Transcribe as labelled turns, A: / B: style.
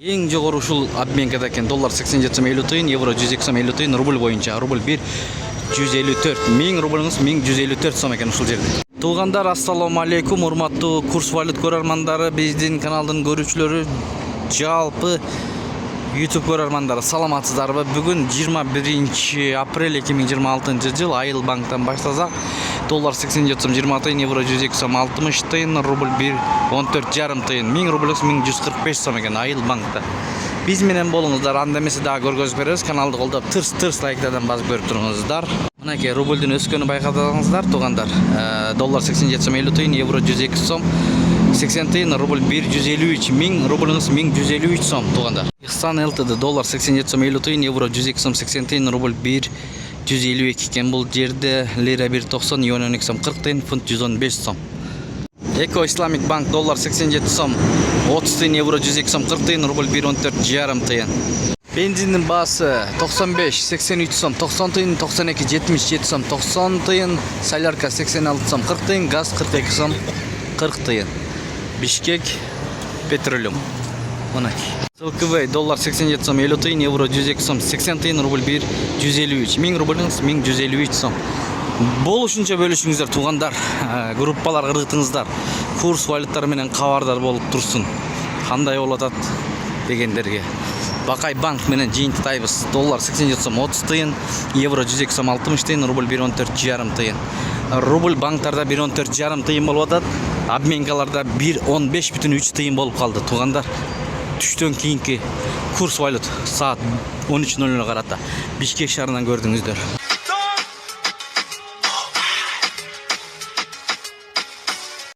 A: Ең жогору ушул обменкада экен. Доллар 87 сом 50 тыйын, евро 102 сом 50 тыйын, рубль боюнча. Рубль 1 154. 1000 рубльыңыз 1154 сом экен ушул жерде. Туугандар, ассаламу алейкум, урматтуу курс валют көрөрмандары, биздин каналдын көрүүчүлөрү, жалпы YouTube көрөрмандары, саламатсыздарбы? Бүгүн 21 апрель 2026 жыл, айыл банктан баштасак, доллар 87 сом 20 тыйын, евро 102 сом 60 тыйын, рубль 1 14,5 тыйын, 1000 рубльыңыз 1145 сом экен айыл банкта. Биз менен болуңуздар, анда эмесе дагы көргөзүп беребиз. Каналды колдоп тырс лайктардан басып көрүп туруңуздар. Мынакей рубльдүн өскөнү байкадыңыздар, туугандар. Доллар 87 сом 50 тыйын, евро 102 сом 80 тыйын, рубль 1 153, 1000 рубльыңыз 1153 сом, туугандар. Ихсан ЛТД доллар 87 сом 50 тыйын, евро 102 сом 80 тыйын, рубль 1 152 экен. Бул жерде лира 1.90, юан 12 сом 40 тыйын, фунт 115 сом. Эко Исламик банк доллар 87 сом 30 тыйын, евро 102 сом 40 тыйын, рубль 1 14,5 тыйын. Бензиндин баасы 95 83 сом 90 тыйын, 92 77 сом 90 тыйын, солярка 86 сом 40 тыйын, газ 42 сом 40 тыйын. Бишкек петролиум. Мынакей. СЛКВ доллар 87 сом 50 тыйын, евро 102 сом 80 тыйын, рубль 1 153. 1000 рубльыңыз 1153 сом. Болушунча бөлүшүңүздөр, туугандар. Группалар кыргытыңыздар. Курс валюттар менен кабардар болуп турсун. Кандай болуп атат дегендерге. Бакай банк менен жыйынтытайбыз. Доллар 87 сом 30 тыйын, евро 102 сом 60 тыйын, рубль 1 14,5 тыйын. Рубль банктарда 1 14,5 тыйын болуп атат. Обменкаларда 1 15,3 тыйын болуп калды, туугандар. Түштөн кийинки курс валют саат 13:00 карата Бишкек шаарынан көрдүңүздөр.